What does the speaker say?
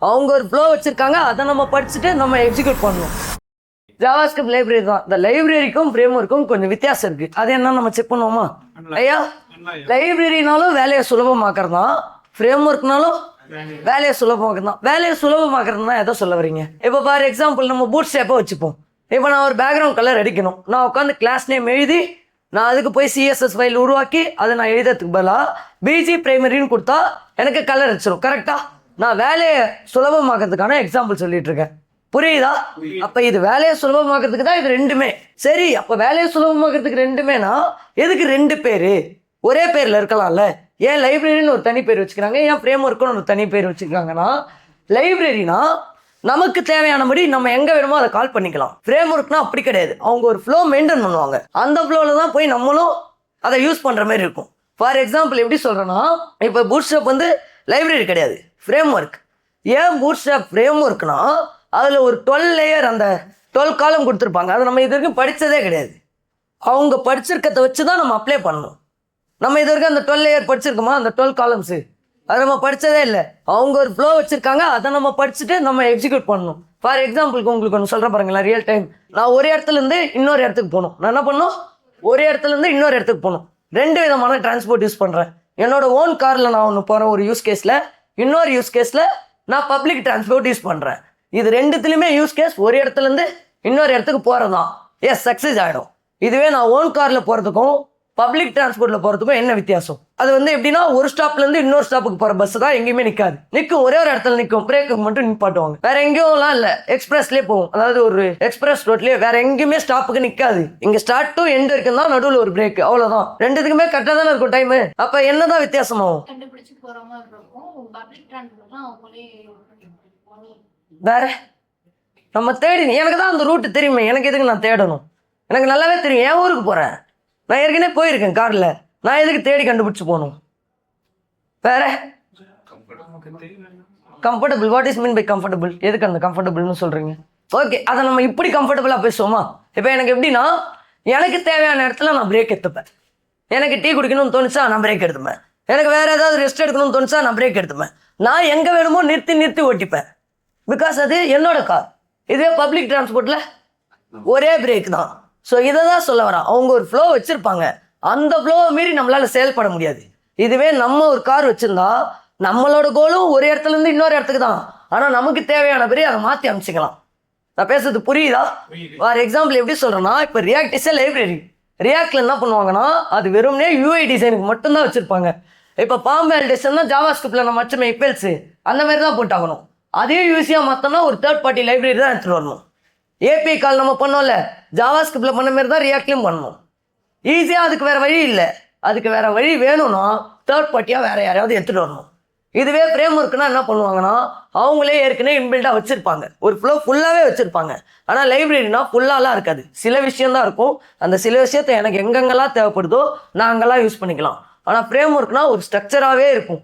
அவங்க ஒரு ஃப்ளோ வச்சுருக்காங்க, அதை நம்ம படிச்சுட்டு நம்ம எக்ஸிக்யூட் பண்ணணும். ஜாவாஸ்கிரிப்ட் லைப்ரரி தான். இந்த லைப்ரரிக்கும் ஃப்ரேம்வொர்க்கும் கொஞ்சம் வித்தியாசம் இருக்குது. அது என்ன நம்ம செக் பண்ணுவோமா ஐயா? லைப்ரரினாலும் வேலையை சுலபமாக்குறது தான், ஃப்ரேம்வொர்க்னாலும் வேலையை சுலபமாக்குறது தான். வேலையை சுலபமாக்குறதுனா எதை சொல்ல வரீங்க? இப்போ ஃபார் எக்ஸாம்பிள் நம்ம பூட் ஸ்ட்ராப்பை வச்சுப்போம். இப்போ நான் ஒரு பேக்ரவுண்ட் கலர் அடிக்கணும், நான் உட்காந்து கிளாஸ் நேம் எழுதி நான் அதுக்கு போய் சிஎஸ்எஸ் ஃபைல் உருவாக்கி அதை நான் எழுதுறதுக்கு பதிலாக பிஜி பிரைமரின்னு கொடுத்தா எனக்கு கலர் அடிச்சிடும். கரெக்டாக? நான் வேலையை சுலபமாக்கிறதுக்கான எக்ஸாம்பிள் சொல்லிட்டு இருக்கேன். புரியுதா? அப்போ இது வேலையை சுலபமாக்கிறதுக்கு தான் இது ரெண்டுமே. சரி, அப்போ வேலையை சுலபமாக்கிறதுக்கு ரெண்டுமேனா எதுக்கு ரெண்டு பேர்? ஒரே பேரில் இருக்கலாம்ல. ஏன் லைப்ரரின்னு ஒரு தனி பேர் வச்சுக்கிறாங்க, ஏன் ஃப்ரேம் ஒர்க்குன்னு ஒரு தனி பேர் வச்சுருக்காங்கன்னா, லைப்ரரினா நமக்கு தேவையானபடி நம்ம எங்கே வேணுமோ அதை கால் பண்ணிக்கலாம். ஃப்ரேம் ஒர்க்னா அப்படி கிடையாது. அவங்க ஒரு ஃப்ளோ மெயின்டைன் பண்ணுவாங்க, அந்த ஃப்ளோவில் தான் போய் நம்மளும் அதை யூஸ் பண்ணுற மாதிரி இருக்கும். ஃபார் எக்ஸாம்பிள் எப்படி சொல்கிறேன்னா, இப்போ பூட்ஸ்ட்ராப் வந்து லைப்ரரி கிடையாது, ஃப்ரேம் ஒர்க். ஏன் பூட்ஸ்ட்ராப் ஃப்ரேம் ஒர்க்னா அதில் ஒரு 12 லேயர், அந்த 12 காலம் கொடுத்துருப்பாங்க. அதை நம்ம இது வரைக்கும் படித்ததே கிடையாது. அவங்க படிச்சிருக்கிறத வச்சு தான் நம்ம அப்ளை பண்ணணும். நம்ம இது வரைக்கும் அந்த 12 லேயர் படிச்சிருக்கோமா? அந்த 12 காலம்ஸு அதை நம்ம படித்ததே இல்லை. அவங்க ஒரு ஃப்ளோ வச்சுருக்காங்க, அதை நம்ம படிச்சுட்டு நம்ம எக்ஸிக்யூட் பண்ணணும். ஃபார் எக்ஸாம்பிளுக்கு உங்களுக்கு ஒன்று சொல்கிறேன் பாருங்களேன், ரியல் டைம். நான் ஒரு இடத்துலேருந்து இன்னொரு இடத்துக்கு போகணும். நான் என்ன பண்ணணும்? ஒரு இடத்துலேருந்து இன்னொரு இடத்துக்கு போகணும். 2 விதமான டிரான்ஸ்போர்ட் யூஸ் பண்ணுறேன். என்னோட ஓன் காரில் நான் ஒன்று போகிறேன் ஒரு யூஸ் கேஸில், இன்னொரு யூஸ் கேஸில் நான் பப்ளிக் டிரான்ஸ்போர்ட் யூஸ் பண்ணுறேன். இது ரெண்டுத்துலையுமே யூஸ் கேஸ் ஒரு இடத்துலேருந்து இன்னொரு இடத்துக்கு போகிறது தான். எஸ், சக்ஸஸ் ஆகிடும். இதுவே நான் ஓன் காரில் போகிறதுக்கும் பப்ளிக் டிரான்ஸ்போர்ட்டில் போகிறதுக்கும் என்ன வித்தியாசம்? அது வந்து எப்படின்னா, ஒரு ஸ்டாப்லேருந்து இன்னொரு ஸ்டாப்புக்கு போகிற பஸ் தான் எங்கேயுமே நிற்காது. நிற்கும், ஒரே ஒரு இடத்துல நிற்கும், பிரேக்கு மட்டும் நிப்பாட்டுவாங்க. வேற எங்கேயும்லாம் இல்லை, எக்ஸ்பிரஸ்லேயே போகும். அதாவது ஒரு எக்ஸ்பிரஸ் ரோட்லேயே வேற எங்கேயுமே ஸ்டாப்புக்கு நிற்காது. இங்கே ஸ்டார்ட் டு எண்ட் இருக்குன்னா நடுவில் ஒரு பிரேக், அவ்வளோதான். ரெண்டுத்துக்குமே கரெக்டாக தானே இருக்கும் டைமு. அப்போ என்னதான் வித்தியாசமாகும்? வேற நம்ம தேடி, எனக்கு தான் அந்த ரூட்டு தெரியுமே, எனக்கு எதுக்கு நான் தேடணும்? எனக்கு நல்லாவே தெரியும், என் ஊருக்கு போகிறேன், நான் ஏற்கனவே போயிருக்கேன் காரில், நான் எதுக்கு தேடி கண்டுபிடிச்சி போகணும்? வேற comfortable, what is mean by comfortable? எதுக்கு அந்த கம்ஃபர்டபுள்னு சொல்கிறீங்க? ஓகே, அதை நம்ம இப்படி கம்ஃபர்டபுளாக பேசுவோமா? இப்போ எனக்கு எப்படின்னா, எனக்கு தேவையான இடத்துல நான் பிரேக் எடுத்துப்பேன். எனக்கு டீ குடிக்கணும்னு தோணுச்சா நான் பிரேக் எடுத்துப்பேன். எனக்கு வேறு ஏதாவது ரெஸ்ட் எடுக்கணும்னு தோணுச்சா நான் பிரேக் எடுத்துப்பேன். நான் எங்கே வேணுமோ நிறுத்தி ஓட்டிப்பேன். பிகாஸ் அது என்னோட கார். இதுவே பப்ளிக் டிரான்ஸ்போர்ட்டில் ஒரே பிரேக் தான். ஸோ இதை தான் சொல்ல வரேன். அவங்க ஒரு ஃப்ளோ வச்சுருப்பாங்க, அந்த ஃப்ளோவை மீறி நம்மளால் செயல்பட முடியாது. இதுவே நம்ம ஒரு கார் வச்சுருந்தா நம்மளோட கோலும் ஒரு இடத்துலேருந்து இன்னொரு இடத்துக்கு தான், ஆனால் நமக்கு தேவையான பேர் அதை மாற்றி அமைச்சிக்கலாம். நான் பேசுறது புரியுதா? ஃபார் எக்ஸாம்பிள் எப்படி சொல்கிறேன்னா, இப்போ ரியாக்ட் இஸ் லைப்ரரி. ரியாக்டில் என்ன பண்ணுவாங்கன்னா, அது வெறும்னே யூஐ டிசைனுக்கு மட்டும்தான் வச்சுருப்பாங்க. இப்போ பாம் வேலிடேஷன் தான் ஜாவாஸ்கிரிப்டில் நம்ம வச்ச மெய்பெல்ஸு அந்த மாதிரி தான் போட்டாகணும். அதே யூஸியாக மாற்றோம்னா ஒரு தேர்ட் பார்ட்டி லைப்ரரி தான் எடுத்துகிட்டு வரணும். ஏபிஐ கால் நம்ம பண்ணோம்ல, ஜாவாஸ்கிரிப்டில் பண்ண மாதிரி தான் ரியாக்ட்லையும் பண்ணணும். ஈஸியாக அதுக்கு வேறு வழி இல்லை. அதுக்கு வேறு வழி வேணும்னா தேர்ட் பார்ட்டியாக வேறு யாரையாவது எடுத்துகிட்டு வரணும். இதுவே ஃப்ரேம் ஒர்க்குனா என்ன பண்ணுவாங்கன்னா, அவங்களே ஏற்கனவே இன்பில்டாக வச்சுருப்பாங்க, ஒரு ஃப்ளோ ஃபுல்லாகவே வச்சுருப்பாங்க. ஆனால் லைப்ரரினா ஃபுல்லாலாம் இருக்காது, சில விஷயந்தான் இருக்கும். அந்த சில விஷயத்தை எனக்கு எங்கெங்கெல்லாம் தேவைப்படுதோ நான் அங்கெல்லாம் யூஸ் பண்ணிக்கலாம். ஆனால் ஃப்ரேம் ஒர்க்னா ஒரு ஸ்ட்ரக்சராகவே இருக்கும்.